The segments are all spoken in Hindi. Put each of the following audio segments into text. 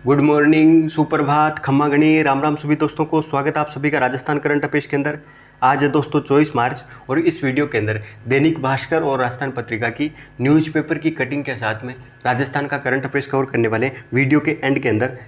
गुड मॉर्निंग, सुप्रभात, खम्मा गणी, राम राम सभी दोस्तों को स्वागत है आप सभी का राजस्थान करंट अफेयर्स के अंदर। आज है दोस्तों 24 मार्च और इस वीडियो के अंदर दैनिक भास्कर और राजस्थान पत्रिका की न्यूज़पेपर की कटिंग के साथ में राजस्थान का करंट अफेयर्स कवर करने वाले हैं। वीडियो के एंड के अंदर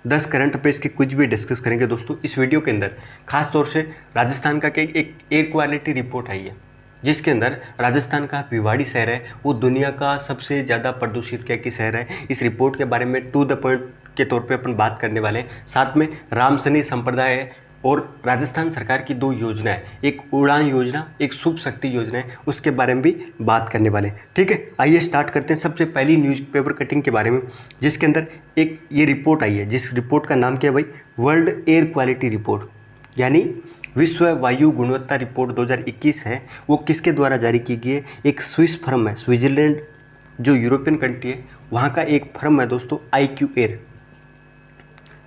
10 करंट अफेयर्स की कुछ भी डिस्कस करेंगे दोस्तों। इस वीडियो के अंदर खास तौर से राजस्थान का एक एयर क्वालिटी रिपोर्ट आई है, जिसके अंदर राजस्थान का भिवाड़ी शहर है वो दुनिया का सबसे ज़्यादा प्रदूषित की शहर है। इस रिपोर्ट के बारे में टू द पॉइंट के तौर पे अपन बात करने वाले हैं। साथ में रामसनी संप्रदाय है और राजस्थान सरकार की दो योजनाएं, एक उड़ान योजना, एक शुभ शक्ति योजना है, उसके बारे में भी बात करने वाले हैं। ठीक है, आइए स्टार्ट करते हैं सबसे पहली न्यूज़पेपर कटिंग के बारे में, जिसके अंदर एक ये रिपोर्ट आई है, जिस रिपोर्ट का नाम क्या है भाई, वर्ल्ड एयर क्वालिटी रिपोर्ट, यानी विश्व वायु गुणवत्ता रिपोर्ट 2021 है। वो किसके द्वारा जारी की गई है? एक स्विस फर्म है, स्विट्जरलैंड जो यूरोपियन कंट्री है वहाँ का एक फर्म है दोस्तों, IQ एयर।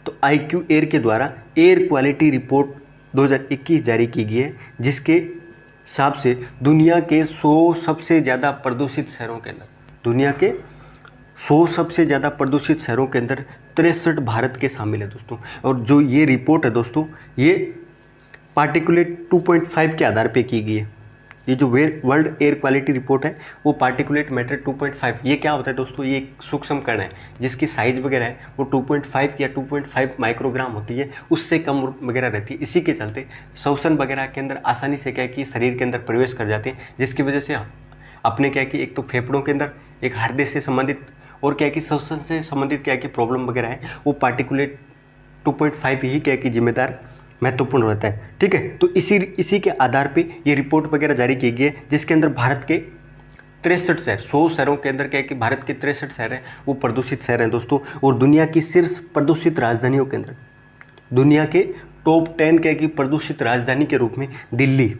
तो IQ एयर के द्वारा एयर क्वालिटी रिपोर्ट 2021 जारी की गई है, जिसके हिसाब से दुनिया के 100 सबसे ज़्यादा प्रदूषित शहरों के अंदर, दुनिया के 100 सबसे ज़्यादा प्रदूषित शहरों के अंदर 63 भारत के शामिल है दोस्तों। और जो ये रिपोर्ट है दोस्तों, ये पार्टिकुलेट 2.5 के आधार पे की गई है। ये जो वर्ल्ड एयर क्वालिटी रिपोर्ट है वो पार्टिकुलेट मैटर 2.5, ये क्या होता है दोस्तों, ये एक सूक्ष्म कण है जिसकी साइज़ वगैरह है वो 2.5 या 2.5 माइक्रोग्राम होती है, उससे कम वगैरह रहती है। इसी के चलते श्वसन वगैरह के अंदर आसानी से क्या है कि शरीर के अंदर प्रवेश कर जाते हैं, जिसकी वजह से अपने क्या है कि एक तो फेफड़ों के अंदर, एक हृदय से संबंधित और क्या है कि श्वसन से संबंधित क्या है कि प्रॉब्लम वगैरह है, वो पार्टिकुलेट 2.5 ही क्या है कि जिम्मेदार महत्वपूर्ण रहता है। ठीक है, तो इसी के आधार पे ये रिपोर्ट वगैरह जारी की गई है, जिसके अंदर भारत के 63 शहर, 100 शहरों के अंदर क्या है कि भारत के 63 शहर हैं वो प्रदूषित शहर हैं दोस्तों। और दुनिया की शीर्ष प्रदूषित राजधानियों के अंदर, दुनिया के टॉप 10 क्या है कि प्रदूषित राजधानी के रूप में दिल्ली,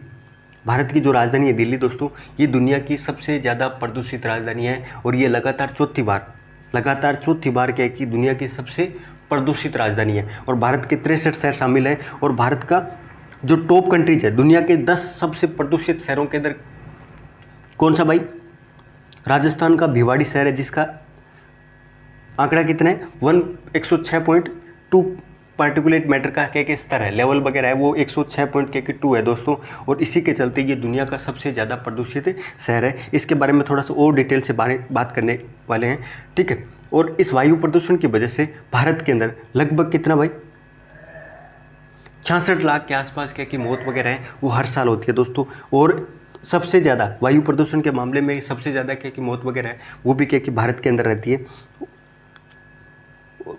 भारत की जो राजधानी है दिल्ली दोस्तों, ये दुनिया की सबसे ज़्यादा प्रदूषित राजधानी है। और ये लगातार चौथी बार क्या है कि दुनिया की सबसे प्रदूषित राजधानी है। और भारत के 63 शहर शामिल हैं। और भारत का जो टॉप कंट्रीज है, दुनिया के 10 सबसे प्रदूषित शहरों के अंदर कौन सा भाई? राजस्थान का भिवाड़ी शहर है, जिसका आंकड़ा कितना है? 106.2 पार्टिकुलेट मैटर का क्या स्तर है, लेवल वगैरह है वो 106.2 है दोस्तों। और इसी के चलते ये दुनिया का सबसे ज़्यादा प्रदूषित शहर है। इसके बारे में थोड़ा सा और डिटेल से बात करने वाले हैं। ठीक है, और इस वायु प्रदूषण की वजह से भारत के अंदर लगभग कितना भाई, 66 लाख के आसपास क्या की मौत वगैरह है वो हर साल होती है दोस्तों। और सबसे ज़्यादा वायु प्रदूषण के मामले में सबसे ज़्यादा क्या की मौत वगैरह है वो भी क्या कि भारत के अंदर रहती है।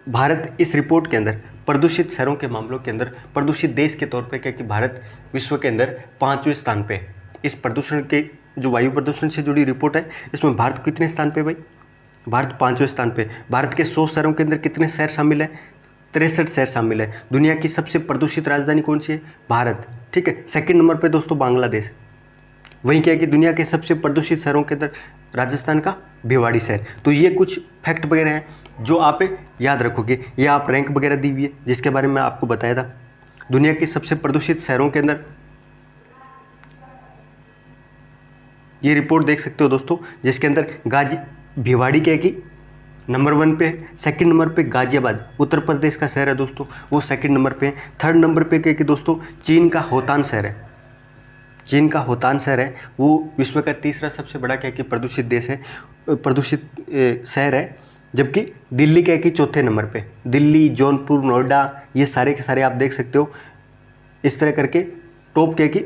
भारत इस रिपोर्ट के अंदर प्रदूषित शहरों के मामलों के अंदर प्रदूषित देश के तौर पे क्या कि भारत विश्व के अंदर 5वें स्थान पे। इस प्रदूषण के जो वायु प्रदूषण से जुड़ी रिपोर्ट है, इसमें भारत कितने स्थान पे भाई? भारत 5वें स्थान पे। भारत के 100 शहरों के अंदर कितने शहर शामिल है? 63 शहर शामिल है। दुनिया की सबसे प्रदूषित राजधानी कौन सी है? भारत। ठीक है, सेकंड नंबर पे दोस्तों बांग्लादेश। वहीं क्या है कि दुनिया के सबसे प्रदूषित शहरों के अंदर राजस्थान का भिवाड़ी शहर। तो ये कुछ फैक्ट वगैरह हैं जो आप याद रखोगे। ये आप रैंक वगैरह दी हुई है जिसके बारे में आपको बताया था। दुनिया के सबसे प्रदूषित शहरों के अंदर ये रिपोर्ट देख सकते हो दोस्तों, जिसके अंदर भिवाड़ी क्या है कि नंबर 1 पे है। सेकंड नंबर पे गाजियाबाद, उत्तर प्रदेश का शहर है दोस्तों, वो सेकंड नंबर पे है। थर्ड नंबर पे क्या है कि दोस्तों चीन का होतान शहर है। चीन का होतान शहर है वो विश्व का तीसरा सबसे बड़ा क्या है कि प्रदूषित देश है, प्रदूषित शहर है। जबकि दिल्ली क्या है कि चौथे नंबर पे। दिल्ली, जौनपुर, नोएडा, ये सारे के सारे आप देख सकते हो। इस तरह करके टॉप क्या है कि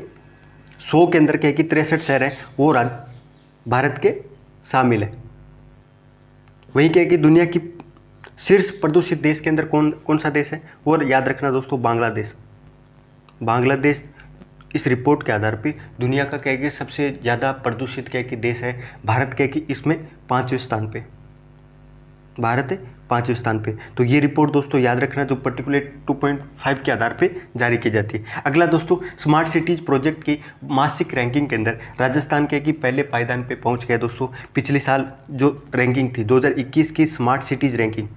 100 के अंदर क्या है कि 63 शहर है वो भारत के शामिल है। वहीं क्या है कि दुनिया की शीर्ष प्रदूषित देश के अंदर कौन सा देश है? और याद रखना दोस्तों, बांग्लादेश। बांग्लादेश इस रिपोर्ट के आधार पे दुनिया का क्या है कि सबसे ज़्यादा प्रदूषित क्या है कि देश है। भारत क्या है कि इसमें 5वें स्थान पे, भारत है 5वें स्थान पे। तो ये रिपोर्ट दोस्तों याद रखना, जो पार्टिकुलेट 2.5 के आधार पे जारी की जाती है। अगला दोस्तों, स्मार्ट सिटीज़ प्रोजेक्ट की मासिक रैंकिंग के अंदर राजस्थान के कि पहले पायदान पे पहुंच गया दोस्तों। पिछले साल जो रैंकिंग थी 2021 की स्मार्ट सिटीज़ रैंकिंग,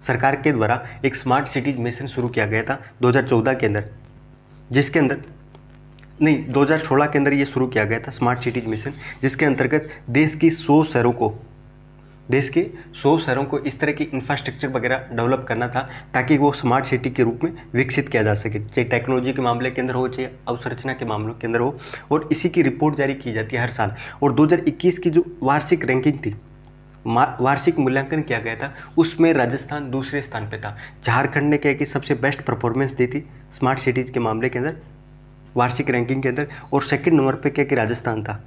सरकार के द्वारा एक स्मार्ट सिटीज़ मिशन शुरू किया गया था 2014 के अंदर, जिसके अंदर 2016 के अंदर ये शुरू किया गया था स्मार्ट सिटीज़ मिशन, जिसके अंतर्गत देश की 100 शहरों को देश के 100 शहरों को इस तरह की इंफ्रास्ट्रक्चर वगैरह डेवलप करना था ताकि वो स्मार्ट सिटी के रूप में विकसित किया जा सके, चाहे टेक्नोलॉजी के मामले के अंदर हो, चाहे अवसंरचना के मामलों के अंदर हो। और इसी की रिपोर्ट जारी की जाती है हर साल। और 2021 की जो वार्षिक रैंकिंग थी, वार्षिक मूल्यांकन किया गया था, उसमें राजस्थान दूसरे स्थान पे था। झारखंड ने क्या कि सबसे बेस्ट परफॉर्मेंस दी थी स्मार्ट सिटीज़ के मामले के अंदर वार्षिक रैंकिंग के अंदर, और सेकंड नंबर पे क्या कि राजस्थान था।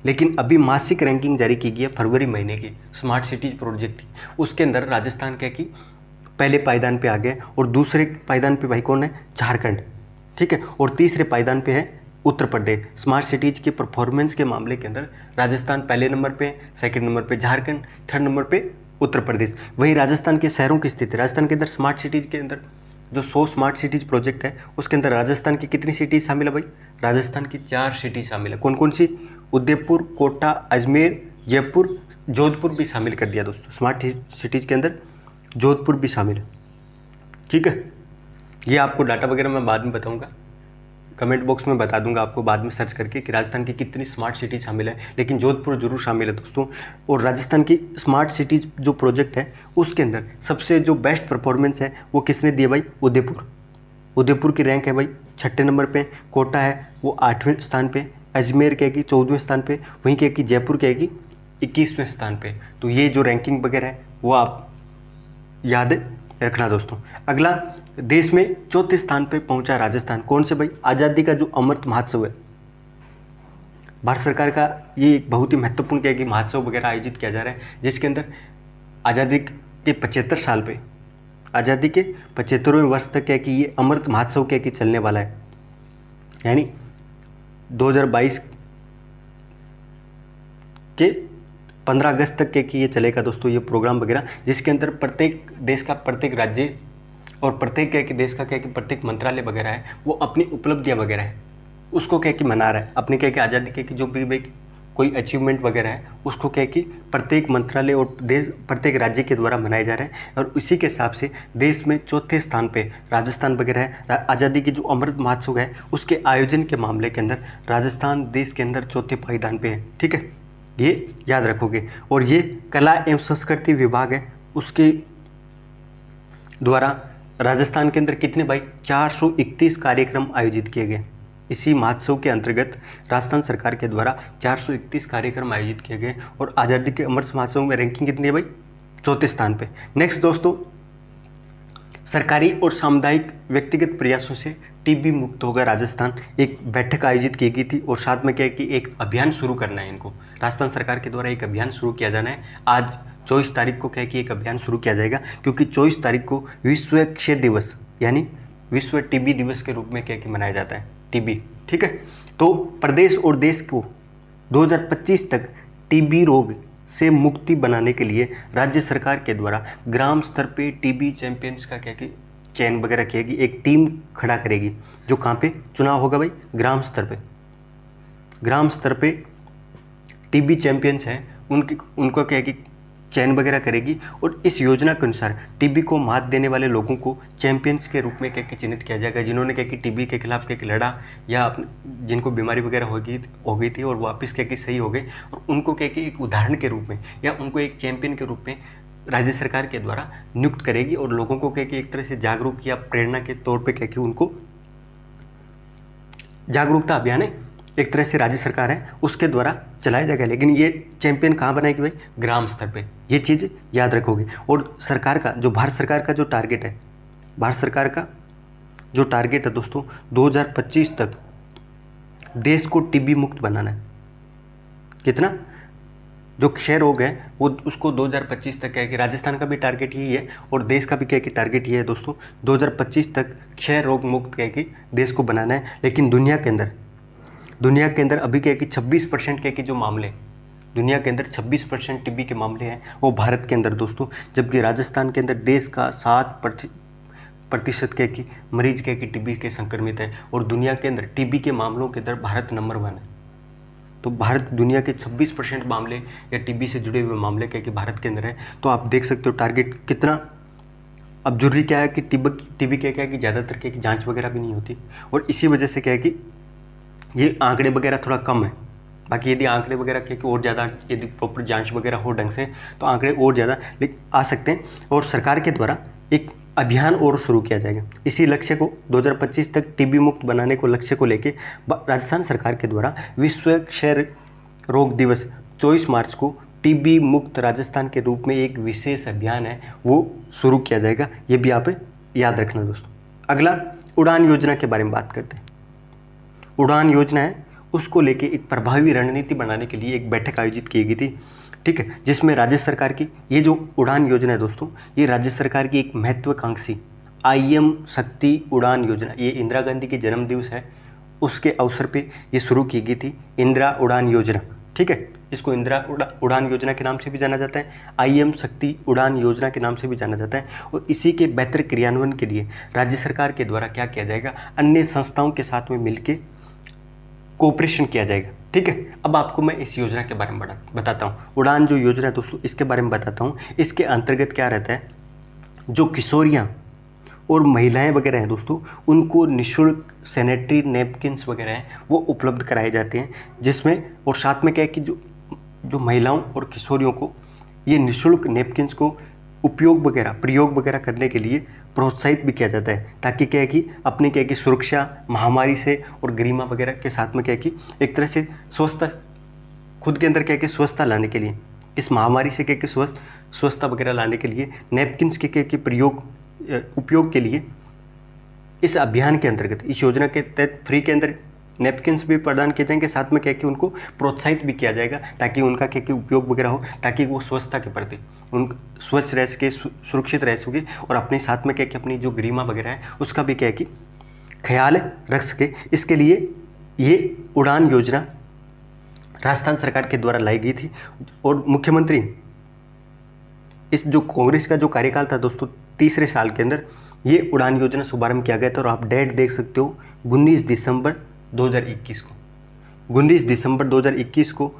लेकिन अभी मासिक रैंकिंग जारी की गई है फरवरी महीने की स्मार्ट सिटीज प्रोजेक्ट की, उसके अंदर राजस्थान क्या कि पहले पायदान पे आ गया और दूसरे पायदान पे भाई कौन है, झारखंड, ठीक है, और तीसरे पायदान पे है उत्तर प्रदेश। स्मार्ट सिटीज के परफॉर्मेंस के मामले के अंदर राजस्थान पहले नंबर पे, सेकंड नंबर पे झारखंड, थर्ड नंबर पे उत्तर प्रदेश। वहीं राजस्थान के शहरों की स्थिति, राजस्थान के अंदर स्मार्ट सिटीज के अंदर जो 100 स्मार्ट सिटीज प्रोजेक्ट है उसके अंदर राजस्थान की कितनी सिटीज शामिल है भाई, राजस्थान की 4 सिटी शामिल है। कौन कौन सी, उदयपुर, कोटा, अजमेर, जयपुर, जोधपुर भी शामिल कर दिया दोस्तों। स्मार्ट सिटीज के अंदर जोधपुर भी शामिल है, ठीक है। ये आपको डाटा वगैरह मैं बाद में बताऊंगा, कमेंट बॉक्स में बता दूंगा आपको बाद में सर्च करके कि राजस्थान की कितनी स्मार्ट सिटीज शामिल है, लेकिन जोधपुर जरूर शामिल है दोस्तों। और राजस्थान की स्मार्ट सिटीज जो प्रोजेक्ट है उसके अंदर सबसे जो बेस्ट परफॉर्मेंस है वो किसने दिया भाई, उदयपुर। उदयपुर की रैंक है भाई 6ठे नंबर पे, कोटा है वो 8वें स्थान पे, अजमेर क्या कि 14वें स्थान पे, वहीं क्या कि जयपुर क्या कि 21वें स्थान पे। तो ये जो रैंकिंग वगैरह है वो आप याद रखना दोस्तों। अगला, देश में चौथे स्थान पे पहुंचा राजस्थान, कौन से भाई, आज़ादी का जो अमृत महोत्सव है, भारत सरकार का ये एक बहुत ही महत्वपूर्ण क्या कि महोत्सव वगैरह आयोजित किया जा रहा है, जिसके अंदर आज़ादी के 75 साल पे, आज़ादी के 75वें वर्ष तक क्या कि ये अमृत महोत्सव क्या कि चलने वाला है। यानी 2022 के 15 अगस्त तक के कि ये चलेगा दोस्तों ये प्रोग्राम वगैरह, जिसके अंदर प्रत्येक देश का प्रत्येक राज्य और प्रत्येक क्या कि देश का क्या कि प्रत्येक मंत्रालय वगैरह है वो अपनी उपलब्धियां वगैरह है उसको क्या कि मना रहा है, अपनी क्या कि आज़ादी के कि जो भी कोई अचीवमेंट वगैरह है उसको क्या कि प्रत्येक मंत्रालय और देश प्रत्येक राज्य के द्वारा मनाए जा रहे हैं। और उसी के हिसाब से देश में चौथे स्थान पे राजस्थान वगैरह है। आज़ादी की जो अमृत महोत्सव है उसके आयोजन के मामले के अंदर राजस्थान देश के अंदर चौथे पायदान पे है, ठीक है, ये याद रखोगे। और ये कला एवं संस्कृति विभाग है, उसके द्वारा राजस्थान के अंदर कितने भाई 431 कार्यक्रम आयोजित किए गए। इसी महोत्सव के अंतर्गत राजस्थान सरकार के द्वारा 431 कार्यक्रम आयोजित किए गए और आज़ादी के अमृत महोत्सव में रैंकिंग कितनी है भाई, चौथे स्थान पे। नेक्स्ट दोस्तों, सरकारी और सामुदायिक व्यक्तिगत प्रयासों से टीबी मुक्त होगा राजस्थान, एक बैठक आयोजित की गई थी और साथ में क्या है कि एक अभियान शुरू करना है इनको, राजस्थान सरकार के द्वारा एक अभियान शुरू किया जाना है। आज 24 तारीख को क्या है कि एक अभियान शुरू किया जाएगा, क्योंकि 24 तारीख को विश्व क्षय दिवस यानी विश्व टीबी दिवस के रूप में क्या कि मनाया जाता है टीबी, ठीक है। तो प्रदेश और देश को 2025 तक टीबी रोग से मुक्ति बनाने के लिए राज्य सरकार के द्वारा ग्राम स्तर पे टीबी चैंपियंस का क्या कि चयन वगैरह किएगी, एक टीम खड़ा करेगी जो कहाँ पे चुनाव होगा भाई, ग्राम स्तर पे। ग्राम स्तर पे टीबी चैंपियंस हैं उनको क्या कि चयन वगैरह करेगी और इस योजना के अनुसार टीबी को मात देने वाले लोगों को चैंपियंस के रूप में क्या कि चिन्हित किया जाएगा, जिन्होंने क्या कि टीबी के खिलाफ क्या कि लड़ा या जिनको बीमारी वगैरह हो गई थी और वापस क्या कि सही हो गए, और उनको क्या कि एक उदाहरण के रूप में या उनको एक चैंपियन के रूप में राज्य सरकार के द्वारा नियुक्त करेगी और लोगों को क्या कि एक तरह से जागरूक या प्रेरणा के तौर पर क्या कि उनको जागरूकता अभियान है एक तरह से राज्य सरकार है उसके द्वारा चलाया जाएगा। लेकिन ये चैंपियन कहाँ बनाएगी भाई, ग्राम स्तर पे, ये चीज़ याद रखोगे। और सरकार का जो भारत सरकार का जो टारगेट है, भारत सरकार का जो टारगेट है दोस्तों 2025 तक देश को टीबी मुक्त बनाना है। कितना, जो क्षय रोग है वो उसको 2025 तक क्या है कि राजस्थान का भी टारगेट यही है और देश का भी क्या है कि टारगेट ये है दोस्तों 2025 तक क्षय रोग मुक्त क्या है कि देश को बनाना है। लेकिन दुनिया के अंदर अभी क्या है कि 26% क्या कि जो मामले दुनिया के अंदर 26% टीबी के मामले हैं वो भारत के अंदर दोस्तों, जबकि राजस्थान के अंदर देश का 7% क्या कि मरीज क्या कि टीबी के संक्रमित है और दुनिया के अंदर टीबी के मामलों के अंदर भारत नंबर 1 है। तो भारत दुनिया के 26% मामले या टीबी से जुड़े हुए मामले क्या कि भारत के अंदर है। तो आप देख सकते हो टारगेट कितना। अब जरूरी क्या है कि टीबी क्या है कि ज़्यादातर क्या कि जाँच वगैरह भी नहीं होती और इसी वजह से क्या है कि ये आंकड़े वगैरह थोड़ा कम है बाकी यदि आंकड़े वगैरह के और ज़्यादा यदि प्रॉपर जांच वगैरह हो ढंग से तो आंकड़े और ज़्यादा आ सकते हैं और सरकार के द्वारा एक अभियान और शुरू किया जाएगा। इसी लक्ष्य को 2025 तक टीबी मुक्त बनाने को लक्ष्य को लेके राजस्थान सरकार के द्वारा विश्व क्षय रोग दिवस 24 मार्च को टीबी मुक्त राजस्थान के रूप में एक विशेष अभियान है वो शुरू किया जाएगा। ये भी आप याद रखना दोस्तों। अगला उड़ान योजना के बारे में बात करते हैं। उड़ान योजना है उसको लेके एक प्रभावी रणनीति बनाने के लिए एक बैठक आयोजित की गई थी, ठीक है, जिसमें राज्य सरकार की ये जो उड़ान योजना है दोस्तों, ये राज्य सरकार की एक महत्वाकांक्षी IM शक्ति उड़ान योजना, ये इंदिरा गांधी के जन्म दिवस है उसके अवसर पे ये शुरू की गई थी, इंदिरा उड़ान योजना, ठीक है। इसको इंदिरा उड़ान योजना के नाम से भी जाना जाता है, IM शक्ति उड़ान योजना के नाम से भी जाना जाता है। और इसी के बेहतर क्रियान्वयन के लिए राज्य सरकार के द्वारा क्या किया जाएगा, अन्य संस्थाओं के साथ में मिलकर कोऑपरेशन किया जाएगा, ठीक है। अब आपको मैं इस योजना के बारे में बताता हूँ। उड़ान जो योजना है दोस्तों, इसके बारे में बताता हूँ। इसके अंतर्गत क्या रहता है, जो किशोरियाँ और महिलाएं वगैरह हैं दोस्तों, उनको निःशुल्क सैनिटरी नैपकिन्स वगैरह हैं वो उपलब्ध कराए जाते हैं, जिसमें और साथ में क्या है कि जो महिलाओं और किशोरियों को ये निःशुल्क नैपकिन्स को प्रयोग वगैरह करने के लिए प्रोत्साहित भी किया जाता है, ताकि क्या है कि अपनी क्या है कि सुरक्षा महामारी से और गरिमा वगैरह के साथ में क्या है कि एक तरह से स्वस्थता खुद के अंदर क्या है कि स्वस्थता लाने के लिए, इस महामारी से क्या है कि स्वस्थता वगैरह लाने के लिए नैपकिन्स के क्या कि उपयोग के लिए इस अभियान के अंतर्गत, इस योजना के तहत फ्री के अंदर नैपकिन्स भी प्रदान किए जाएंगे, साथ में क्या कि उनको प्रोत्साहित भी किया जाएगा ताकि उनका क्या कि उपयोग वगैरह हो, ताकि वो स्वच्छता के प्रति उन स्वच्छ रह सके, सुरक्षित रह सके और अपने साथ में क्या कि अपनी जो गरिमा वगैरह है उसका भी क्या है कि ख्याल रख सके। इसके लिए ये उड़ान योजना राजस्थान सरकार के द्वारा लाई गई थी और मुख्यमंत्री इस जो कांग्रेस का जो कार्यकाल था दोस्तों, तीसरे साल के अंदर ये उड़ान योजना शुभारंभ किया गया था। और आप डेट देख सकते हो 19 दिसंबर 2021 को, 19 दिसंबर 2021 को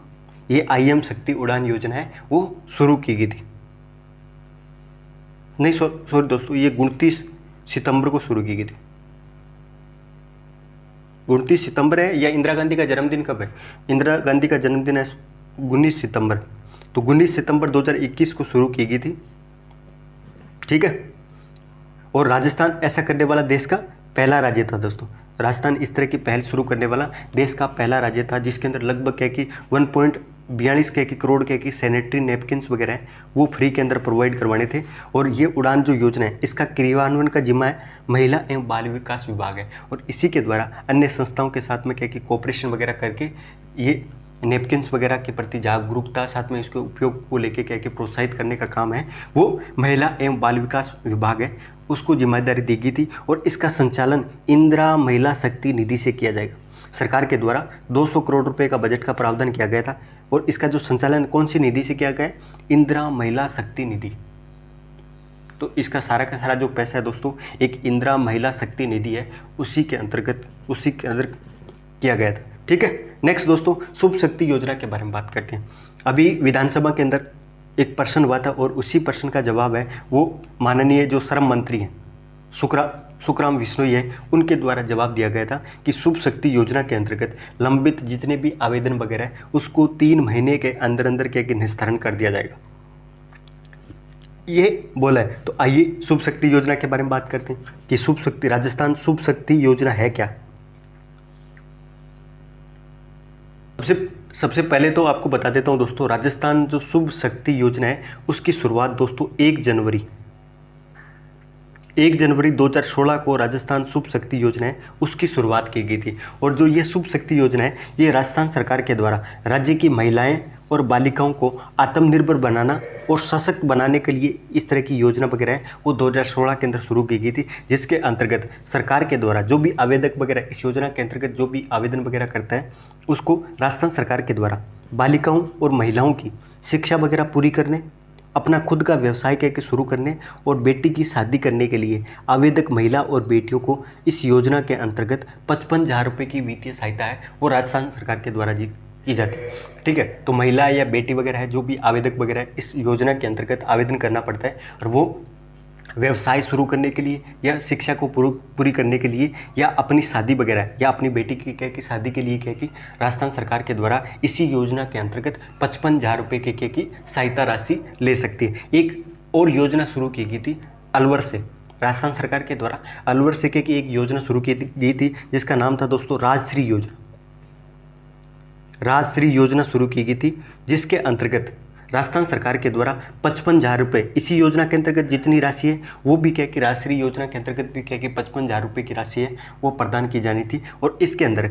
ये IM शक्ति उड़ान योजना है वो शुरू की गई थी। नहीं सॉरी दोस्तों, ये 29 सितंबर को शुरू की गई थी। 29 सितंबर है या इंदिरा गांधी का जन्मदिन कब है? इंदिरा गांधी का जन्मदिन है 19 सितंबर, तो 19 सितंबर 2021 को शुरू की गई थी, ठीक है। और राजस्थान ऐसा करने वाला देश का पहला राज्य था दोस्तों। राजस्थान इस तरह की पहल शुरू करने वाला देश का पहला राज्य था, जिसके अंदर लगभग क्या कि 1.42 करोड़ के सैनिटरी नैपकिन्स वगैरह है वो फ्री के अंदर प्रोवाइड करवाने थे। और ये उड़ान जो योजना है इसका क्रियान्वयन का जिम्मा है महिला एवं बाल विकास विभाग है। और इसी के द्वारा अन्य संस्थाओं के साथ में क्या कि कोऑपरेशन वगैरह करके ये नैपकिन्स वगैरह के प्रति जागरूकता, साथ में इसके उपयोग को लेके क्या कि प्रोत्साहित करने का काम है वो महिला एवं बाल विकास विभाग है, उसको जिम्मेदारी दी गई थी। और इसका संचालन इंदिरा महिला शक्ति निधि से किया जाएगा। सरकार के द्वारा 200 करोड़ रुपए का बजट का प्रावधान किया गया था और इसका जो संचालन कौन सी निधि से किया गया है? इंदिरा महिला शक्ति निधि। तो इसका सारा का सारा जो पैसा है दोस्तों एक इंदिरा महिला शक्ति निधि है, उसी के अंदर किया गया था, ठीक है। नेक्स्ट दोस्तों, शुभ शक्ति योजना के बारे में बात करते हैं। अभी विधानसभा के अंदर एक प्रश्न हुआ था और उसी प्रश्न का जवाब है वो माननीय जो श्रम मंत्री हैं सुखराम विश्नोई है, उनके द्वारा जवाब दिया गया था कि शुभ शक्ति योजना के अंतर्गत लंबित जितने भी आवेदन वगैरह है उसको 3 महीने के अंदर अंदर क्या निस्तारण कर दिया जाएगा, ये बोला है। तो आइए शुभ शक्ति योजना के बारे में बात करते हैं कि शुभ शक्ति राजस्थान शुभ शक्ति योजना है क्या। सबसे पहले तो आपको बता देता हूं दोस्तों, राजस्थान जो शुभ शक्ति योजना है उसकी शुरुआत दोस्तों 1 जनवरी 2016 को राजस्थान शुभ शक्ति योजना है उसकी शुरुआत की गई थी। और जो ये शुभ शक्ति योजना है ये राजस्थान सरकार के द्वारा राज्य की महिलाएं और बालिकाओं को आत्मनिर्भर बनाना और सशक्त बनाने के लिए इस तरह की योजना वगैरह है वो 2016 के अंदर शुरू की गई थी, जिसके अंतर्गत सरकार के द्वारा जो भी आवेदक वगैरह इस योजना के अंतर्गत जो भी आवेदन वगैरह करता है उसको राजस्थान सरकार के द्वारा बालिकाओं और महिलाओं की शिक्षा वगैरह पूरी करने, अपना खुद का व्यवसाय करके शुरू करने और बेटी की शादी करने के लिए आवेदक महिला और बेटियों को इस योजना के अंतर्गत 55,000 रुपये की वित्तीय सहायता है वो राजस्थान सरकार के द्वारा की जाती है, ठीक है। तो महिला या बेटी वगैरह है जो भी आवेदक वगैरह है इस योजना के अंतर्गत आवेदन करना पड़ता है और वो व्यवसाय शुरू करने के लिए या शिक्षा को पूरी करने के लिए या अपनी शादी वगैरह या अपनी बेटी की क्या कि शादी के लिए क्या कि राजस्थान सरकार के द्वारा इसी योजना के अंतर्गत 55,000 रुपये के क्या कि सहायता राशि ले सकती है। एक और योजना शुरू की गई थी अलवर से, राजस्थान सरकार के द्वारा अलवर से क्या कि एक योजना शुरू की गई थी जिसका नाम था दोस्तों राजश्री योजना। राजश्री योजना शुरू की गई थी जिसके अंतर्गत राजस्थान सरकार के द्वारा 55,000 रुपये, इसी योजना के अंतर्गत जितनी राशि है वो भी क्या कि राजश्री योजना के अंतर्गत भी क्या कि 55,000 रुपये की राशि है वो प्रदान की जानी थी। और इसके अंदर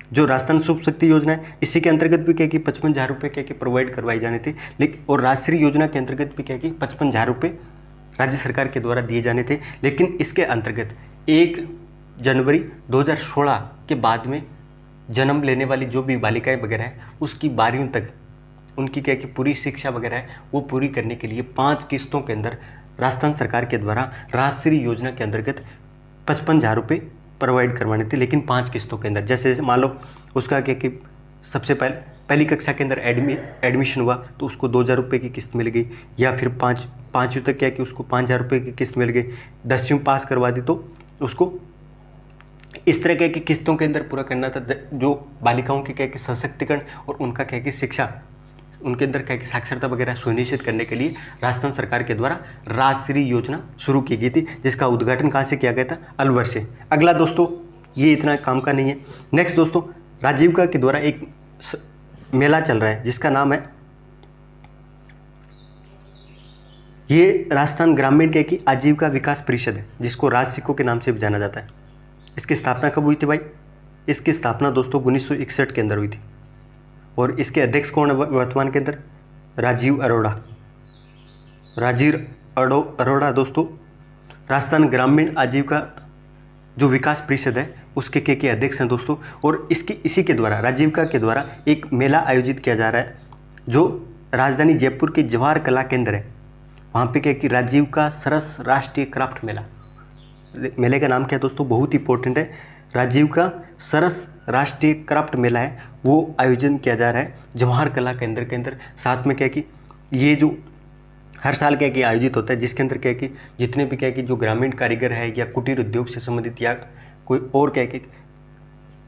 जो राजस्थान शुभ शक्ति योजना है इसी के अंतर्गत भी क्या कि 55,000 रुपये क्या कि प्रोवाइड करवाई जानी थी। लेकिन और राजश्री योजना के अंतर्गत भी क्या कि 55,000 रुपये राज्य सरकार के द्वारा दिए जाने थे। लेकिन इसके अंतर्गत 1 जनवरी 2016 के बाद में जन्म लेने वाली जो भी बालिकाएं वगैरह है उसकी 12वीं तक उनकी क्या कि पूरी शिक्षा वगैरह है वो पूरी करने के लिए 5 किस्तों के अंदर राजस्थान सरकार के द्वारा राजश्री योजना के अंतर्गत 55,000 रुपये प्रोवाइड करवाने थे। लेकिन 5 किस्तों के अंदर, जैसे मान लो उसका क्या कि सबसे पहली कक्षा के अंदर एडमिशन हुआ तो उसको 2,000 रुपये की किस्त मिल गई, या फिर पाँचवीं तक क्या कि उसको 5,000 रुपये की किस्त मिल गई, 10वीं पास करवा दी तो उसको इस तरह के किस्तों के अंदर पूरा करना था। जो बालिकाओं के क्या कि सशक्तिकरण और उनका क्या कि शिक्षा, उनके अंदर क्या कि साक्षरता वगैरह सुनिश्चित करने के लिए राजस्थान सरकार के द्वारा राजश्री योजना शुरू की गई थी, जिसका उद्घाटन कहाँ से किया गया था? अलवर से। अगला दोस्तों, ये इतना काम का नहीं है। नेक्स्ट दोस्तों, राजीविका के द्वारा एक मेला चल रहा है जिसका नाम है, ये राजस्थान ग्रामीण क्या कि आजीविका विकास परिषद है, जिसको राजसिको के नाम से भी जाना जाता है। इसकी स्थापना कब हुई थी भाई? इसकी स्थापना दोस्तों 1961 के अंदर हुई थी। और इसके अध्यक्ष कौन है वर्तमान के अंदर? राजीव अरोड़ा। अरोड़ा दोस्तों राजस्थान ग्रामीण आजीविका जो विकास परिषद है उसके के अध्यक्ष हैं दोस्तों। और इसी के द्वारा राजीविका के द्वारा एक मेला आयोजित किया जा रहा है जो राजधानी जयपुर के जवाहर कला केंद्र है, वहाँ पे क्या कि राजीविका सरस राष्ट्रीय क्राफ्ट मेला, मेले का नाम क्या है दोस्तों? बहुत ही इंपॉर्टेंट है, राजीविका सरस राष्ट्रीय क्राफ्ट मेला है, वो आयोजन किया जा रहा है जवाहर कला केंद्र के अंदर। साथ में क्या कि ये जो हर साल क्या कि आयोजित होता है, जिसके अंदर क्या कि जितने भी क्या कि जो ग्रामीण कारीगर है या कुटीर उद्योग से संबंधित या कोई और क्या कि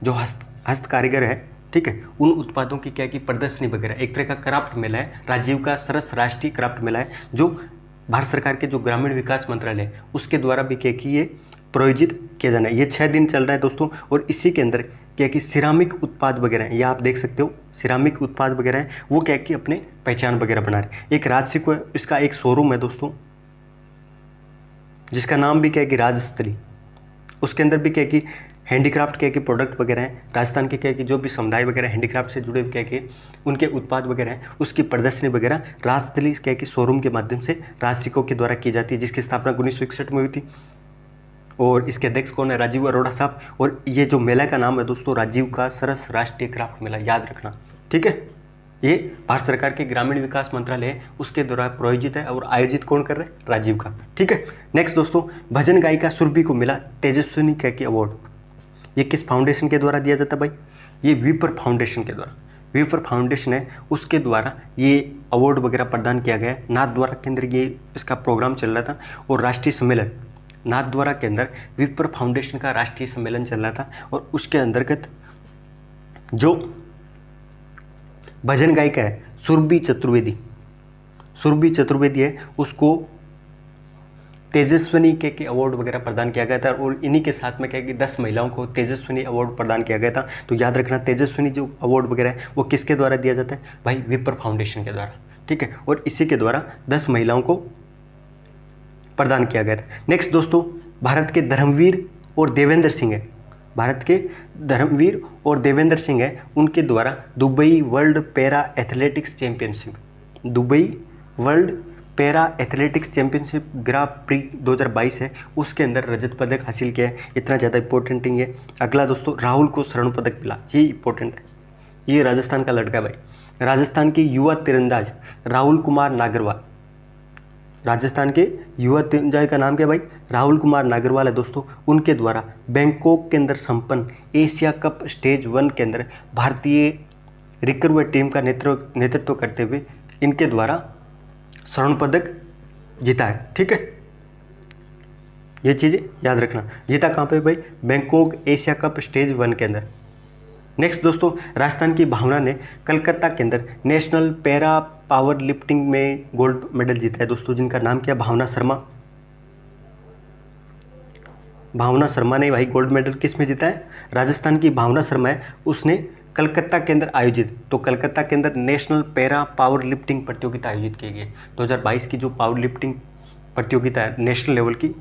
जो हस्त कारीगर है, ठीक है, उन उत्पादों की क्या कि प्रदर्शनी वगैरह, एक तरह का क्राफ्ट मेला है, राजीविका सरस राष्ट्रीय क्राफ्ट मेला है, जो भारत सरकार के जो ग्रामीण विकास मंत्रालय है उसके द्वारा भी क्या कि ये प्रायोजित किया जाना है। ये 6 दिन चल रहा है दोस्तों। और इसी के अंदर क्या कि सिरामिक उत्पाद वगैरह हैं, ये आप देख सकते हो, सिरामिक उत्पाद वगैरह हैं, वो क्या कि अपने पहचान वगैरह बना रहे हैं। एक राजसिको है, इसका एक शोरूम है दोस्तों जिसका नाम भी क्या है कि राजस्थली, उसके अंदर भी क्या कि हैंडीक्राफ्ट क्या कि प्रोडक्ट वगैरह हैं, राजस्थान के क्या कि जो भी समुदाय वगैरह हैंडीक्राफ्ट से जुड़े क्या कि उनके उत्पाद वगैरह हैं उसकी प्रदर्शनी वगैरह राजस्थली क्या कि शोरूम के माध्यम से राजसिको के द्वारा की जाती है, जिसकी स्थापना 1961 में हुई थी। और इसके अध्यक्ष कौन है? राजीव अरोड़ा साहब। और ये जो मेला का नाम है दोस्तों राजीविका सरस राष्ट्रीय क्राफ्ट मेला, याद रखना, ठीक है। ये भारत सरकार के ग्रामीण विकास मंत्रालय है उसके द्वारा प्रायोजित है और आयोजित कौन कर रहे हैं? राजीविका, ठीक है। नेक्स्ट दोस्तों, भजन गायिका सुरभि को मिला तेजस्विनी कैकी अवार्ड। ये किस फाउंडेशन के द्वारा दिया जाता है भाई? ये विपर फाउंडेशन के द्वारा, विपर फाउंडेशन है उसके द्वारा ये अवार्ड वगैरह प्रदान किया गया है। नाथ द्वारा के अंदर ये इसका प्रोग्राम चल रहा था और राष्ट्रीय सम्मेलन नाथ द्वारा के अंदर विपर फाउंडेशन का राष्ट्रीय सम्मेलन चल रहा था। और उसके अंतर्गत जो भजन गायिका है सुरभि चतुर्वेदी है, उसको तेजस्विनी के अवार्ड वगैरह प्रदान किया गया था। और इन्हीं के साथ में क्या कि 10 महिलाओं को तेजस्विनी अवार्ड प्रदान किया गया था। तो याद रखना, तेजस्विनी जो अवार्ड वगैरह है वो किसके द्वारा दिया जाता है भाई? विपर फाउंडेशन के द्वारा, ठीक है। और इसी के द्वारा 10 महिलाओं को प्रदान किया गया था। नेक्स्ट दोस्तों, भारत के धर्मवीर और देवेंद्र सिंह है, भारत के धर्मवीर और देवेंद्र सिंह है, उनके द्वारा Dubai World Para Athletics Championship, Dubai World Para Athletics Championship Grand Prix 2022 है, उसके अंदर रजत पदक हासिल किया है। इतना ज़्यादा इंपॉर्टेंट नहीं है। अगला दोस्तों, राहुल को स्वर्ण पदक मिला, ये इंपॉर्टेंट है, ये राजस्थान का लड़का भाई, राजस्थान के युवा तीरंदाज राहुल कुमार नागरवाल, राजस्थान के युवा तीरंदाज का नाम क्या भाई? राहुल कुमार नागरवाल है दोस्तों। उनके द्वारा बैंकॉक के अंदर संपन्न एशिया कप स्टेज 1 के अंदर भारतीय रिकर्व टीम का नेतृत्व करते हुए इनके द्वारा स्वर्ण पदक जीता है, ठीक है। ये चीज़ें याद रखना। जीता कहाँ पे भाई? बैंकॉक एशिया कप स्टेज 1 के अंदर। नेक्स्ट दोस्तों, राजस्थान की भावना ने कलकत्ता के अंदर नेशनल पैरा पावर लिफ्टिंग में गोल्ड मेडल जीता है दोस्तों, जिनका नाम क्या? भावना शर्मा। भावना शर्मा ने भाई गोल्ड मेडल किस में जीता है? राजस्थान की भावना शर्मा है, उसने कलकत्ता के अंदर आयोजित, तो कलकत्ता के अंदर नेशनल पैरा पावर लिफ्टिंग प्रतियोगिता आयोजित की गई है। 2022 की जो पावर लिफ्टिंग प्रतियोगिता है नेशनल लेवल की,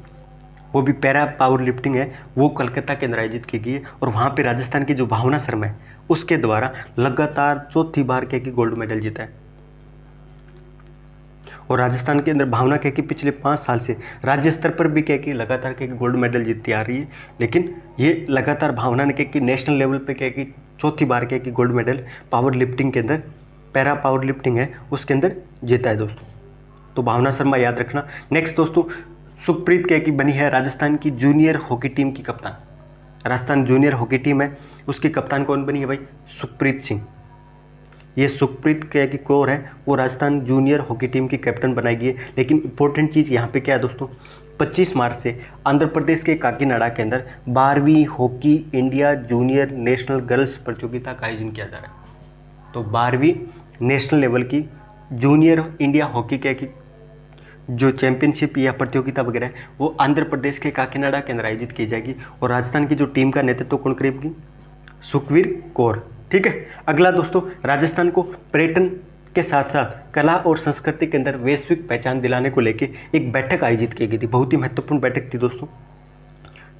वो भी पैरा पावर लिफ्टिंग है, वो कलकत्ता के अंदर आयोजित की गई है। और वहाँ पे राजस्थान की जो भावना शर्मा है, उसके द्वारा लगातार चौथी बार क्या कि गोल्ड मेडल जीता है। और राजस्थान के अंदर भावना क्या कि पिछले 5 साल से राज्य स्तर पर भी क्या कि लगातार क्या कि गोल्ड मेडल जीतती आ रही है। लेकिन ये लगातार भावना ने क्या कि नेशनल लेवल पे क्या कि चौथी बार क्या कि गोल्ड मेडल पावर लिफ्टिंग के अंदर, पैरा पावर लिफ्टिंग है उसके अंदर जीता है दोस्तों। तो भावना शर्मा याद रखना। नेक्स्ट दोस्तों, सुखप्रीत क्या कि बनी है राजस्थान की जूनियर हॉकी टीम की कप्तान। राजस्थान जूनियर हॉकी टीम है, उसकी कप्तान कौन बनी है भाई? सुखप्रीत सिंह। ये सुखप्रीत क्या कि कौर है, वो राजस्थान जूनियर हॉकी टीम की कैप्टन बनाई गई है। लेकिन इंपॉर्टेंट चीज़ यहाँ पे क्या है दोस्तों, 25 मार्च से आंध्र प्रदेश के काकीनाडा के अंदर 12वीं hockey India junior national girls प्रतियोगिता का आयोजन किया जा रहा है। तो 12वीं नेशनल लेवल की जूनियर इंडिया हॉकी क्या कि जो चैंपियनशिप या प्रतियोगिता वगैरह है, वो आंध्र प्रदेश के काकीनाडा के अंदर आयोजित की जाएगी। और राजस्थान की जो टीम का नेतृत्व कौन करेगी? सुखवीर कौर। ठीक है। अगला दोस्तों, राजस्थान को पर्यटन के साथ साथ कला और संस्कृति के अंदर वैश्विक पहचान दिलाने को लेकर एक बैठक आयोजित की गई थी। बहुत ही महत्वपूर्ण बैठक थी दोस्तों।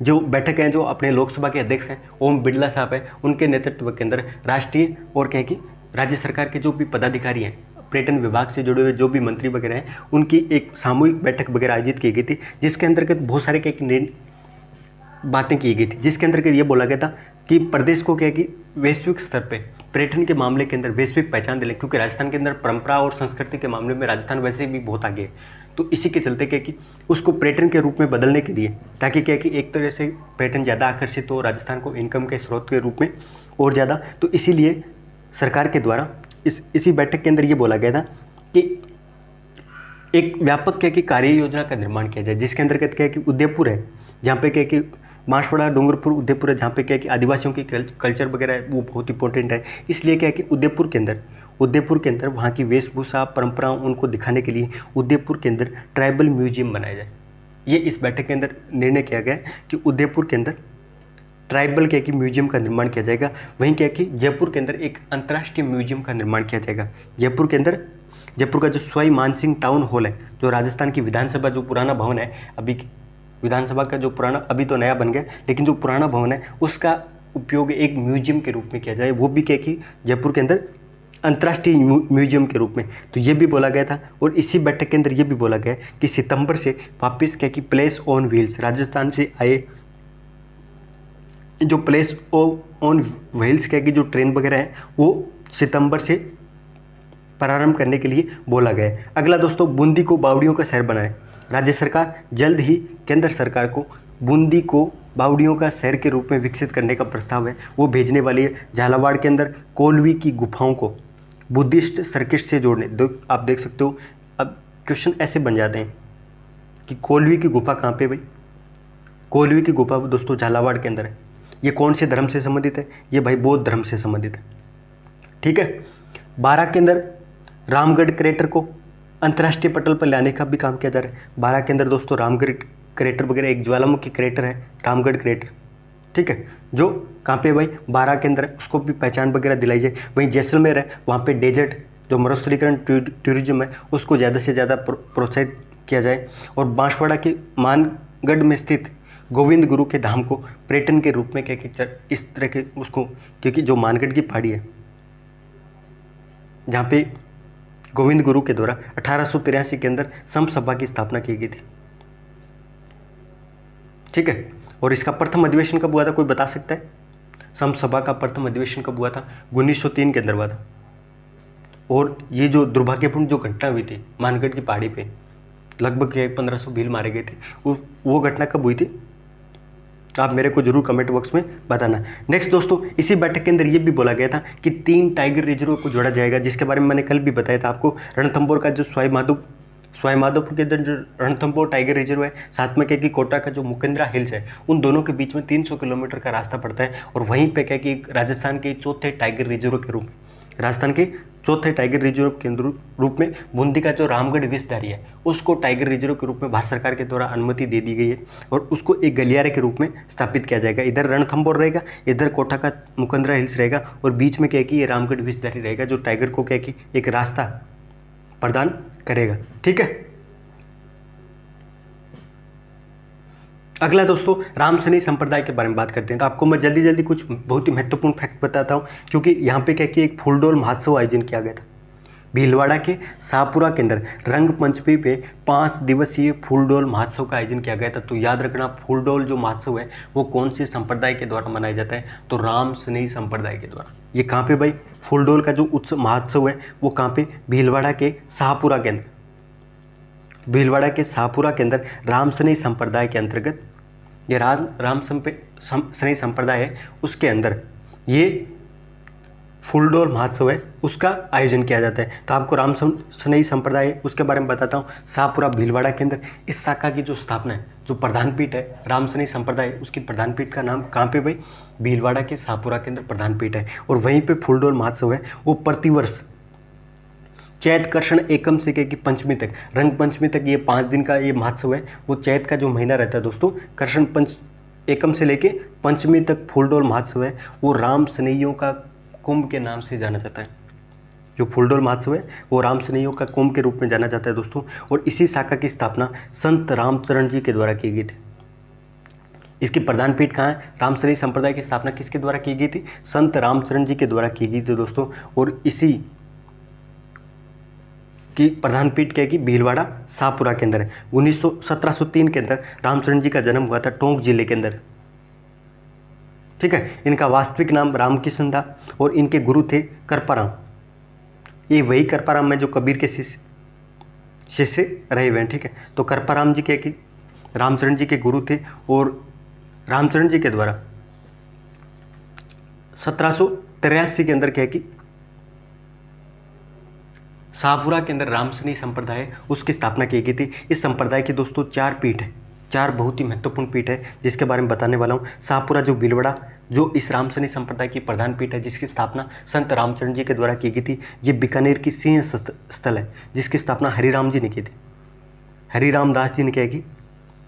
जो बैठक है, जो अपने लोकसभा के अध्यक्ष हैं ओम बिरला साहब हैं, उनके नेतृत्व के अंदर राष्ट्रीय और क्या कि राज्य सरकार के जो भी पदाधिकारी हैं, पर्यटन विभाग से जुड़े हुए जो भी मंत्री वगैरह हैं, उनकी एक सामूहिक बैठक वगैरह आयोजित की गई थी, जिसके अंतर्गत बहुत सारे क्या बातें की गई थी। जिसके अंतर्गत ये बोला गया था कि प्रदेश को क्या कि वैश्विक स्तर पे पर्यटन के मामले के अंदर वैश्विक पहचान दिले, क्योंकि राजस्थान के अंदर परंपरा और संस्कृति के मामले में राजस्थान वैसे भी बहुत आगे है। तो इसी के चलते क्या कि उसको पर्यटन के रूप में बदलने के लिए, ताकि क्या कि एक तरह से पर्यटन ज़्यादा आकर्षित हो, राजस्थान को इनकम के स्रोत के रूप में और ज़्यादा, तो इसीलिए सरकार के द्वारा इसी बैठक के अंदर ये बोला गया था कि एक व्यापक क्या कि कार्य योजना का निर्माण किया जाए, जिसके अंतर्गत क्या है कि उदयपुर है, जहाँ पे क्या कि बांसवाड़ा, डूंगरपुर, उदयपुर है, जहाँ पे क्या है कि आदिवासियों की कल्चर वगैरह है, वो बहुत इंपॉर्टेंट है। इसलिए क्या है कि उदयपुर के अंदर वहाँ की वेशभूषा परंपराओं उनको दिखाने के लिए उदयपुर के अंदर ट्राइबल म्यूजियम बनाया जाए। ये इस बैठक के अंदर निर्णय किया गया कि उदयपुर के अंदर ट्राइबल क्या कि म्यूजियम का निर्माण किया जाएगा। वहीं क्या कि जयपुर के अंदर एक अंतर्राष्ट्रीय म्यूजियम का निर्माण किया जाएगा। जयपुर का जो सवाई मानसिंह टाउन हॉल है, जो राजस्थान की विधानसभा जो पुराना भवन है, अभी विधानसभा का जो पुराना, अभी तो नया बन गया, लेकिन जो पुराना भवन है उसका उपयोग एक म्यूजियम के रूप में किया जाए, वो भी क्या कि जयपुर के अंदर अंतर्राष्ट्रीय म्यूजियम के रूप में। तो ये भी बोला गया था। और इसी बैठक के अंदर ये भी बोला गया कि सितंबर से वापस क्या कि प्लेस ऑन व्हील्स, राजस्थान से आए जो प्लेस ऑन व्हील्स क्या कि जो ट्रेन वगैरह है, वो सितंबर से प्रारंभ करने के लिए बोला गया है। अगला दोस्तों, बूंदी को बावड़ियों का शहर बनाए। राज्य सरकार जल्द ही केंद्र सरकार को बूंदी को बावड़ियों का शहर के रूप में विकसित करने का प्रस्ताव है, वो भेजने वाली है। झालावाड़ के अंदर कोलवी की गुफाओं को बुद्धिस्ट सर्किट से जोड़ने, आप देख सकते हो। अब क्वेश्चन ऐसे बन जाते हैं कि कोलवी की गुफा कहाँ पे भाई? कोलवी की गुफा दोस्तों झालावाड़ के अंदर है। ये कौन से धर्म से संबंधित है? ये भाई बौद्ध धर्म से संबंधित है। ठीक है। 12 के अंदर रामगढ़ क्रेटर को अंतर्राष्ट्रीय पटल पर लाने का भी काम किया जा रहा है। 12 के अंदर दोस्तों रामगढ़ क्रेटर वगैरह, एक ज्वालामुखी क्रेटर है रामगढ़ क्रेटर। ठीक है, जो कहाँ पे भाई? 12 के अंदर है, उसको भी पहचान वगैरह दिलाई जाए। वहीं जैसलमेर है, वहाँ पे डेजर्ट जो मरुस्थलीकरण टूरिज्म है, उसको ज़्यादा से ज़्यादा प्रोत्साहित किया जाए। और बांसवाड़ा के मानगढ़ में स्थित गोविंद गुरु के धाम को पर्यटन के रूप में क्या कि इस तरह के उसको, क्योंकि जो मानगढ़ की पहाड़ी है जहाँ पे गोविंद गुरु के द्वारा 1883 के अंदर सम सभा की स्थापना की गई थी। ठीक है। और इसका प्रथम अधिवेशन कब हुआ था, कोई बता सकता है? सम सभा का प्रथम अधिवेशन कब हुआ था? 1903 के अंदर हुआ था। और ये जो दुर्भाग्यपूर्ण जो घटना हुई थी मानगढ़ की पहाड़ी पे, लगभग 1500 भील मारे गए थे, वो घटना कब हुई थी? आप मेरे को जरूर कमेंट बॉक्स में बताना। नेक्स्ट दोस्तों, इसी बैठक के अंदर ये भी बोला गया था कि 3 टाइगर रिजर्व को जोड़ा जाएगा, जिसके बारे में मैंने कल भी बताया था आपको। रणथंभौर का जो सवाई सवाई माधोपुर के अंदर जो रणथंभौर टाइगर रिजर्व है, साथ में क्या कि कोटा का जो मुकंदरा हिल्स है, उन दोनों के बीच में 300 किलोमीटर का रास्ता पड़ता है। और वहीं पे क्या कि राजस्थान के चौथे टाइगर रिजर्व के रूप राजस्थान के चौथे टाइगर रिजर्व के रूप में बूंदी का जो रामगढ़ विषधारी है, उसको टाइगर रिजर्व के रूप में भारत सरकार के द्वारा अनुमति दे दी गई है और उसको एक गलियारे के रूप में स्थापित किया जाएगा। इधर रणथंभौर रहेगा, इधर कोटा का मुकंदरा हिल्स रहेगा और बीच में क्या कि ये रामगढ़ विषधारी रहेगा, जो टाइगर को क्या कि एक रास्ता प्रदान करेगा। ठीक है। अगला दोस्तों रामसनी संप्रदाय के बारे में बात करते हैं। तो आपको मैं जल्दी जल्दी कुछ बहुत ही महत्वपूर्ण फैक्ट बताता हूँ, क्योंकि यहाँ पे क्या कि एक फूलडोल महोत्सव आयोजन किया गया था भीलवाड़ा के शाहपुरा के अंदर। रंग पंचमी पे 5 दिवसीय फूलडोल महोत्सव का आयोजन किया गया था। तो याद रखना, फूलडोल जो महोत्सव है वो कौन से संप्रदाय के द्वारा मनाया जाता है? तो रामसनी संप्रदाय के द्वारा। ये कहाँ पे भाई? फूलडोल का जो उत्सव महोत्सव है वो कहाँ पे? भीलवाड़ा के शाहपुरा के अंदर। भीलवाड़ा के शाहपुरा के अंदर रामसनी संप्रदाय के अंतर्गत ये सनी संप्रदाय है, उसके अंदर ये फूलडोल महोत्सव है, उसका आयोजन किया जाता है। तो आपको रामसनी संप्रदाय है उसके बारे में बताता हूँ। शाहपुरा भीलवाड़ा के अंदर इस शाखा की जो स्थापना है, जो प्रधान पीठ है रामसनी संप्रदाय, उसकी प्रधान पीठ का नाम कहाँ पे भाई? भीलवाड़ा के शाहपुरा के अंदर प्रधान पीठ है। और वहीं पे फूलडोल महोत्सव है वो प्रतिवर्ष चैत कृष्ण एकम से कि पंचमी तक, रंग पंचमी तक, ये 5 दिन का ये महोत्सव है। वो चैत का जो महीना रहता है दोस्तों, कृष्ण एकम से लेके पंचमी तक फूलडोल महोत्सव है वो राम सनैयों का कुंभ के नाम से जाना जाता है। जो फूलडोल महोत्सव है वो राम सनैयों का कुंभ के रूप में जाना जाता है दोस्तों। और इसी शाखा की स्थापना संत रामचरण जी के द्वारा की गई थी। इसकी प्रधान पीठ कहाँ है? रामसनी संप्रदाय की स्थापना किसके द्वारा की गई थी? संत रामचरण जी के द्वारा की गई थी दोस्तों। और इसी की प्रधान पीठ क्या है कि भीलवाड़ा शाहपुरा के अंदर है। 1703 के अंदर रामचरण जी का जन्म हुआ था टोंक जिले के अंदर। ठीक है। इनका वास्तविक नाम रामकिशन था और इनके गुरु थे करपाराम। ये वही करपाराम है जो कबीर के शिष्य रहे हुए हैं। ठीक है। तो करपाराम जी के कि रामचरण जी के गुरु थे और रामचरण जी के द्वारा 1783 के अंदर क्या है कि शाहपुरा के अंदर रामसनी संप्रदाय है उसकी स्थापना की गई थी। इस संप्रदाय की दोस्तों 4 पीठ है, 4 बहुत ही महत्वपूर्ण पीठ है जिसके बारे में बताने वाला हूँ। शाहपुरा जो भीलवाड़ा जो इस रामसनी संप्रदाय की प्रधान पीठ है, जिसकी स्थापना संत रामचरण जी के द्वारा की गई थी। ये बीकानेर की सिंह स्थल है जिसकी स्थापना हरिराम जी ने की थी। हरिराम दास जी ने क्या की,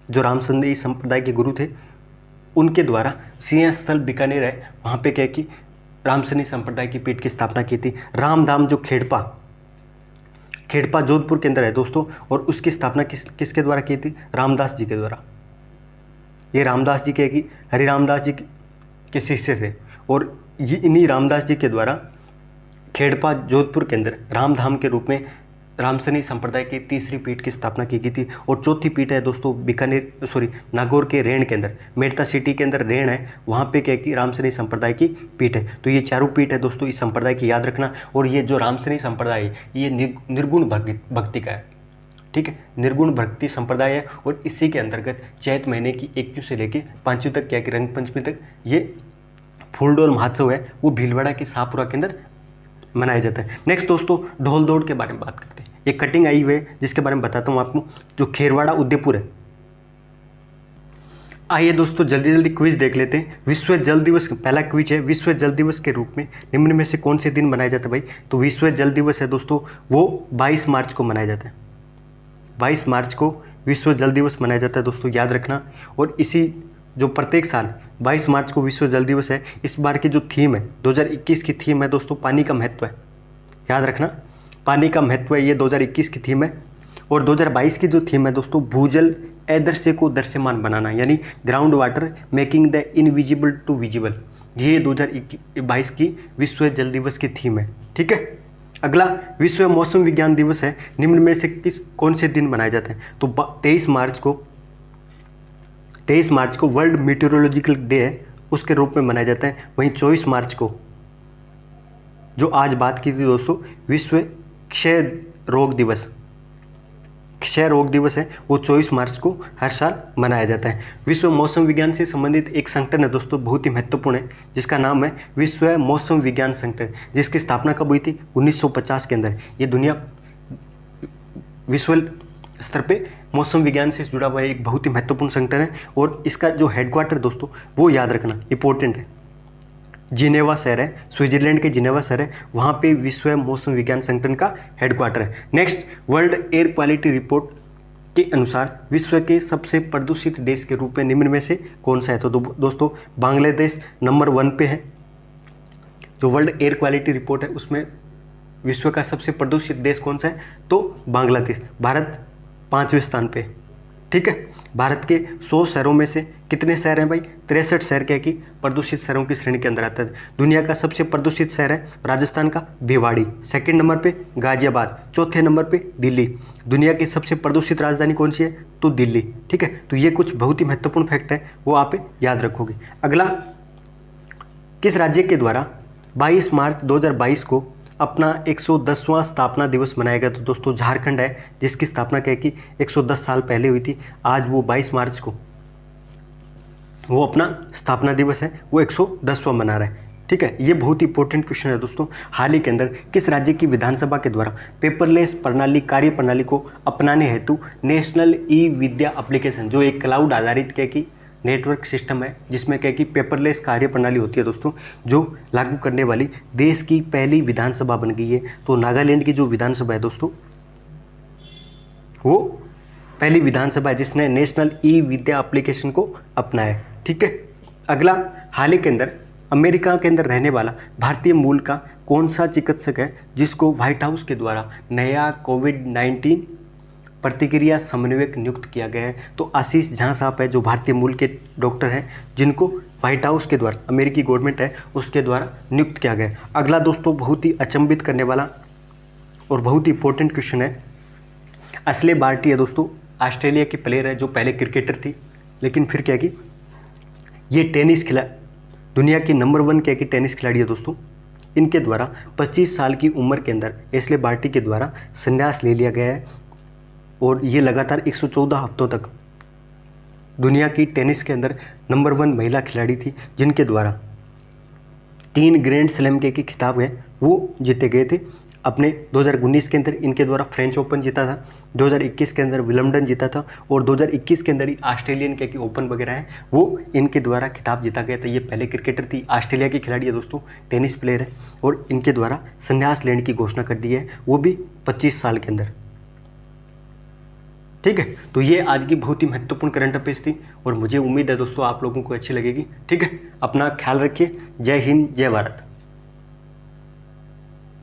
जो रामसनी संप्रदाय के गुरु थे, उनके द्वारा सिंह स्थल बीकानेर है, वहाँ पे क्या की रामसनी संप्रदाय की पीठ की स्थापना की थी। रामधाम जो खेड़पा जोधपुर के अंदर है दोस्तों, और उसकी स्थापना किसके द्वारा की थी? रामदास जी के द्वारा। ये रामदास जी के कि हरिरामदास जी के शिष्य थे और ये इन्हीं रामदास जी के द्वारा खेड़पा जोधपुर के अंदर रामधाम के रूप में रामसनी संप्रदाय की तीसरी पीठ की स्थापना की गई थी। और चौथी पीठ है दोस्तों नागौर के रेण के अंदर, मेड़ता सिटी के अंदर रेण है, वहाँ पे क्या की रामसनी संप्रदाय की पीठ है। तो ये चारों पीठ है दोस्तों इस संप्रदाय की, याद रखना। और ये जो रामसनी संप्रदाय है ये निर्गुण भक्ति का है। ठीक है, निर्गुण भक्ति संप्रदाय है और इसी के अंतर्गत चैत महीने की 1 से लेकर 5 तक क्या कि रंग पंचमी तक ये फूलडोल महोत्सव है वो भीलवाड़ा के शाहपुरा के अंदर मनाया जाता है। नेक्स्ट दोस्तों ढोल दौड़ के बारे में बात करते हैं। एक कटिंग आई हुई है जिसके बारे में बताता हूँ आपको, जो खेरवाड़ा उदयपुर है। आइए दोस्तों जल्दी जल्दी क्विज देख लेते हैं। विश्व जल दिवस, पहला क्विज है, विश्व जल दिवस के रूप में निम्न में से कौन से दिन मनाया जाता है भाई? तो विश्व जल दिवस है दोस्तों वो 22 मार्च को मनाया जाता है। 22 मार्च को विश्व जल दिवस मनाया जाता है दोस्तों, याद रखना। और इसी जो प्रत्येक साल 22 मार्च को विश्व जल दिवस है, इस बार की जो थीम है 2021 की थीम है दोस्तों पानी का महत्व है, याद रखना। पानी का महत्व है, ये 2021 की थीम है। और 2022 की जो थीम है दोस्तों भूजल अदृश्य को दृश्यमान बनाना, यानी ground water making the invisible to visible, ये 2022 की विश्व जल दिवस की थीम है। ठीक है। अगला विश्व मौसम विज्ञान दिवस है, निम्न में से कौन से दिन मनाया जाता है? तो 23 मार्च को वर्ल्ड मीटेरोलॉजिकल डे है उसके रूप में मनाया जाता है। वहीं 24 मार्च को जो आज बात की थी दोस्तों विश्व क्षय रोग दिवस है वो 24 मार्च को हर साल मनाया जाता है। विश्व मौसम विज्ञान से संबंधित एक संगठन है दोस्तों बहुत ही महत्वपूर्ण है जिसका नाम है विश्व मौसम विज्ञान संगठन, जिसकी स्थापना कब हुई थी? 1950 के अंदर। ये दुनिया विश्व स्तर पे मौसम विज्ञान से जुड़ा हुआ एक बहुत ही महत्वपूर्ण संगठन है। और इसका जो हेडक्वार्टर दोस्तों वो याद रखना इंपॉर्टेंट है, जिनेवा शहर है, स्विट्जरलैंड के जिनेवा शहर है, वहाँ पे विश्व मौसम विज्ञान संगठन का हेडक्वार्टर है। Next, world air quality report के अनुसार विश्व के सबसे प्रदूषित देश के रूप में निम्न में से कौन सा है? तो दोस्तों बांग्लादेश नंबर 1 पे है। जो वर्ल्ड एयर क्वालिटी रिपोर्ट है उसमें विश्व का सबसे प्रदूषित देश कौन सा है? तो बांग्लादेश। भारत 5वें स्थान पे, ठीक है। भारत के 100 शहरों में से कितने शहर हैं भाई? 63 शहर क्या कि प्रदूषित शहरों की श्रेणी के अंदर आता है। दुनिया का सबसे प्रदूषित शहर है राजस्थान का भिवाड़ी, सेकंड नंबर पे गाजियाबाद, चौथे नंबर पे दिल्ली। दुनिया की सबसे प्रदूषित राजधानी कौन सी है? तो दिल्ली, ठीक है। तो ये कुछ बहुत ही महत्वपूर्ण फैक्ट है, वो आप याद रखोगे। अगला, किस राज्य के द्वारा 22 मार्च 2022 को अपना 110वां स्थापना दिवस मनाया गया? तो दोस्तों झारखंड है, जिसकी स्थापना क्या कि 110 साल पहले हुई थी। आज वो 22 मार्च को वो अपना स्थापना दिवस है वो 110वां मना रहा है, ठीक है। ये बहुत ही इंपॉर्टेंट क्वेश्चन है दोस्तों। हाल ही के अंदर किस राज्य की विधानसभा के द्वारा पेपरलेस प्रणाली कार्य प्रणाली को अपनाने हेतु नेशनल ई विद्या एप्लीकेशन, जो एक क्लाउड आधारित क्या कि नेटवर्क सिस्टम है, जिसमें क्या कि पेपरलेस कार्य प्रणाली होती है दोस्तों, जो लागू करने वाली देश की पहली विधानसभा बन गई है? तो नागालैंड की जो विधानसभा है दोस्तों वो पहली विधानसभा है जिसने नेशनल ई विद्या एप्लीकेशन को अपनाया है, ठीक है। अगला, हाल ही के अंदर अमेरिका के अंदर रहने वाला भारतीय मूल का कौन सा चिकित्सक है जिसको व्हाइट हाउस के द्वारा नया कोविड-19 प्रतिक्रिया समन्वयक नियुक्त किया गया है? तो आशीष झा साहब है, जो भारतीय मूल के डॉक्टर हैं, जिनको व्हाइट हाउस के द्वारा, अमेरिकी गवर्नमेंट है उसके द्वारा नियुक्त किया गया है। अगला दोस्तों बहुत ही अचंभित करने वाला और बहुत ही इंपॉर्टेंट क्वेश्चन है। असले बार्टी है दोस्तों, ऑस्ट्रेलिया की प्लेयर है, जो पहले क्रिकेटर थी, लेकिन फिर क्या कि ये टेनिस दुनिया की नंबर 1 क्या कि टेनिस खिलाड़ी है दोस्तों। इनके द्वारा 25 साल की उम्र के अंदर एस्ले बार्टी के द्वारा संन्यास ले लिया गया है और ये लगातार 114 हफ्तों तक दुनिया की टेनिस के अंदर नंबर 1 महिला खिलाड़ी थी, जिनके द्वारा 3 ग्रैंड स्लैम के खिताब हैं वो जीते गए थे। अपने 2019 के अंदर इनके द्वारा फ्रेंच ओपन जीता था, 2021 के अंदर विलम्बडन जीता था और 2021 के अंदर ही ऑस्ट्रेलियन के ओपन वगैरह है वो इनके द्वारा खिताब जीता गया था। ये पहले क्रिकेटर थी, ऑस्ट्रेलिया की खिलाड़ी है दोस्तों, टेनिस प्लेयर है और इनके द्वारा संन्यास लेने की घोषणा कर दी है, वो भी 25 साल के अंदर, ठीक है। तो ये आज की बहुत ही महत्वपूर्ण करंट अफेयर्स थी और मुझे उम्मीद है दोस्तों आप लोगों को अच्छी लगेगी, ठीक है। अपना ख्याल रखिए। जय हिंद, जय भारत।